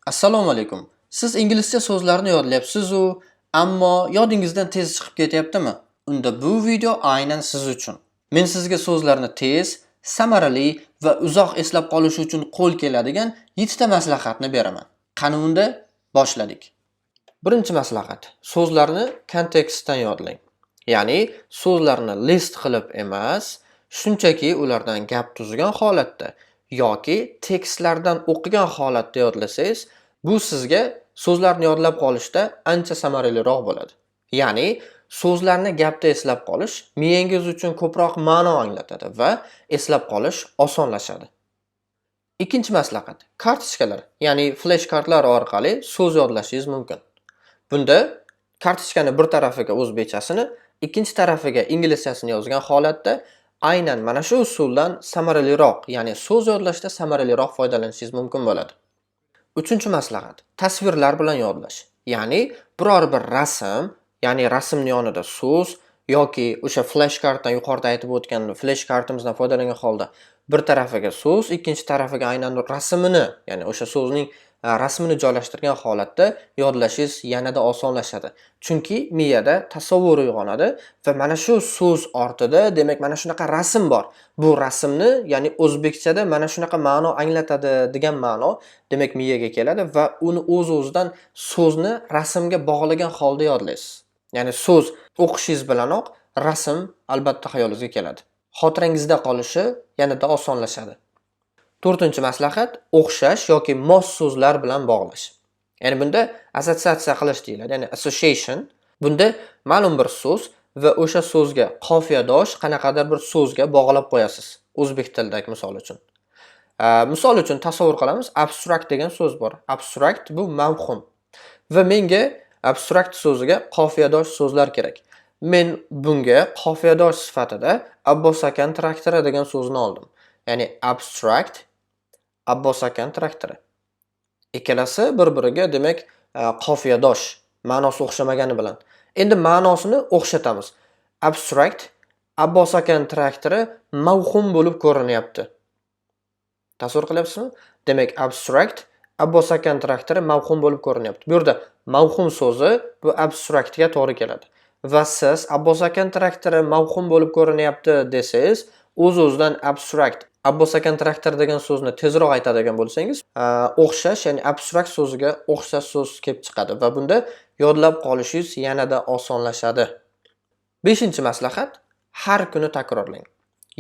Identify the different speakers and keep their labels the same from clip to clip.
Speaker 1: Assalomu alaykum. Siz inglizcha so'zlarni yodlayapsiz-u, ammo yodingizdan tez chiqib ketyaptimi? Unda bu video aynan siz uchun. Men sizga so'zlarni tez, samarali va uzoq eslab qolish uchun qo'l keladigan 7 ta maslahatni beraman. Qani unda boshladik. Birinchi maslahat: so'zlarni kontekstdan yodlang. Ya'ni so'zlarni list qilib emas, shunchaki ulardan gap tuzgan holatda yoki tekstlardan o'qigan holatda yodlasangiz, bu sizga so'zlarni yodlab qolishda ancha samaraliroq bo'ladi. Ya'ni so'zlarni gapda eslab qolish miyangiz uchun ko'proq ma'no anglatadi va eslab qolish osonlashadi. Ikkinchi maslahat: kartochkalar, ya'ni flashkartlar orqali so'z yodlashingiz mumkin. Bunda kartochkani bir tarafiga o'zbekchasini, ikkinchi tarafiga inglizchasini yozgan holatda aynan mana shu usuldan samaraliroq, ya'ni so'z yodlashda samaraliroq foydalanishingiz mumkin bo'ladi. Uchinchi maslahat: tasvirlar bilan yodlash. Ya'ni biror bir rasm, ya'ni rasmning yonida so'z yoki o'sha flashkartdan yuqorida aytib o'tgan flashkartimizdan foydalangan holda bir tarafiga so'z, ikkinchi tarafiga aynan rasmini, ya'ni o'sha so'zning rasmini joylashtirgan holatda yodlashingiz yanada osonlashadi. Chunki miyada tasavvur uyg'onadi va mana shu so'z ortida, demak, mana shunaqa rasm bor. Bu rasmni, ya'ni o'zbekchada mana shunaqa ma'no anglatadi degan ma'no, demak, miyaga keladi va uni o'z-o'zidan so'zni rasmga bog'lagan holda yodlaysiz. Ya'ni so'z o'qishingiz bilanoq rasm albatta xayolingizga keladi. Xotirangizda qolishi yanada osonlashadi. To'rtinchi maslahat: o'xshash yoki mos so'zlar bilan bog'lash. Ya'ni bunda assotsiatsiya qilish deyiladi, ya'ni association. Bunda ma'lum bir so'z va o'sha so'zga qofiyadosh qanaqadir bir so'zga bog'lab qo'yasiz. O'zbek tilidagi misol uchun. Misol uchun tasavvur qilamiz, abstract degan so'z bor. Abstract bu mavhum. Va menga abstract so'ziga qofiyadosh so'zlar kerak. Men bunga qofiyadosh sifatida Abbos akan traktori degan so'zni oldim. Ya'ni abstract, Abbos akan traktori. Ikkalasi bir-biriga demak qofiyadosh, ma'nosi o'xshamagani bilan. Endi ma'nosini o'xshatamiz. Abstract, Abbos akan traktori mavhum bo'lib ko'rinyapti. Tasavvur qilyapsizmi? Demak, abstract, Abbos akan traktori mavhum bo'lib ko'rinyapti. Bu yerda mavhum so'zi bu abstractga to'g'ri keladi. Va siz Abbos akan traktori mavhum bo'lib ko'rinyapti desangiz, o'z-o'zidan abstract, Abbos akan traktor degan so'zni tezroq aytadigan bo'lsangiz, o'xshash, ya'ni abstract so'ziga o'xshash so'z kelib chiqadi va bunda yodlab qolishingiz yanada osonlashadi. 5-maslahat: har kuni takrorlang.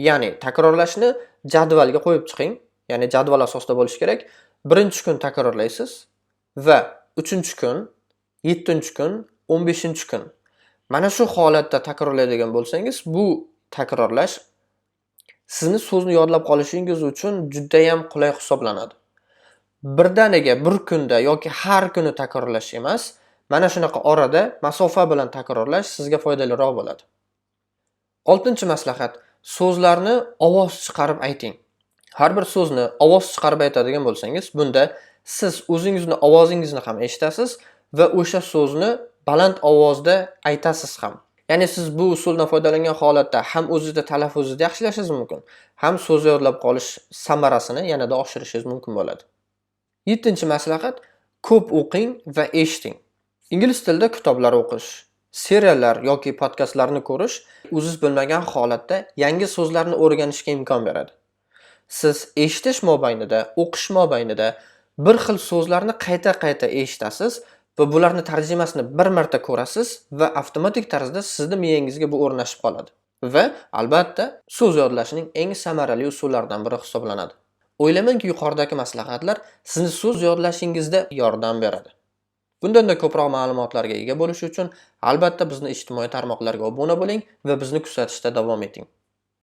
Speaker 1: Ya'ni takrorlashni jadvalga qo'yib chiqing. Ya'ni jadval asosida bo'lishi kerak. 1-kun takrorlaysiz va 3-kun, 7-kun, 15-kun. Mana shu holatda takrorlaydigan bo'lsangiz, bu takrorlash sizni so'zni yodlab qolishingiz uchun juda ham qulay hisoblanadi. Birdaniga bir kunda yoki har kuni takrorlash emas, mana shunaqa orada masofa bilan takrorlash sizga foydaliroq bo'ladi. 6-maslahat: so'zlarni ovoz chiqarib ayting. Har bir so'zni ovoz chiqarib aytadigan bo'lsangiz, bunda siz o'zingizni ovozingizni ham eshitasiz va o'sha so'zni baland ovozda aytasiz ham. Ya'ni siz bu usuldan foydalangan holatda ham o'zingizda talaffuzni yaxshilashingiz mumkin, ham so'z yodlab qolish samarasini yanada oshirishingiz mumkin bo'ladi. 7-maslahat: ko'p o'qing va eshiting. Ingliz tilida kitoblar o'qish, seriallar yoki podkastlarni ko'rish o'zingiz bilmagan holatda yangi so'zlarni o'rganishga imkon beradi. Siz eshitish mobaynida, o'qish mobaynida bir xil so'zlarni qayta-qayta eshitasiz va bularni tarjimasini bir marta ko'rasiz va avtomatik tarzda sizni miyangizga bu o'rnashib qoladi. Va albatta so'z yodlashning eng samarali usullaridan biri hisoblanadi. O'ylaymanki, yuqoridagi maslahatlar sizni so'z yodlashingizda yordam beradi. Bundan-da ko'proq ma'lumotlarga ega bo'lish uchun albatta bizni ijtimoiy tarmoqlarga obuna bo'ling va bizni kuzatishda davom eting.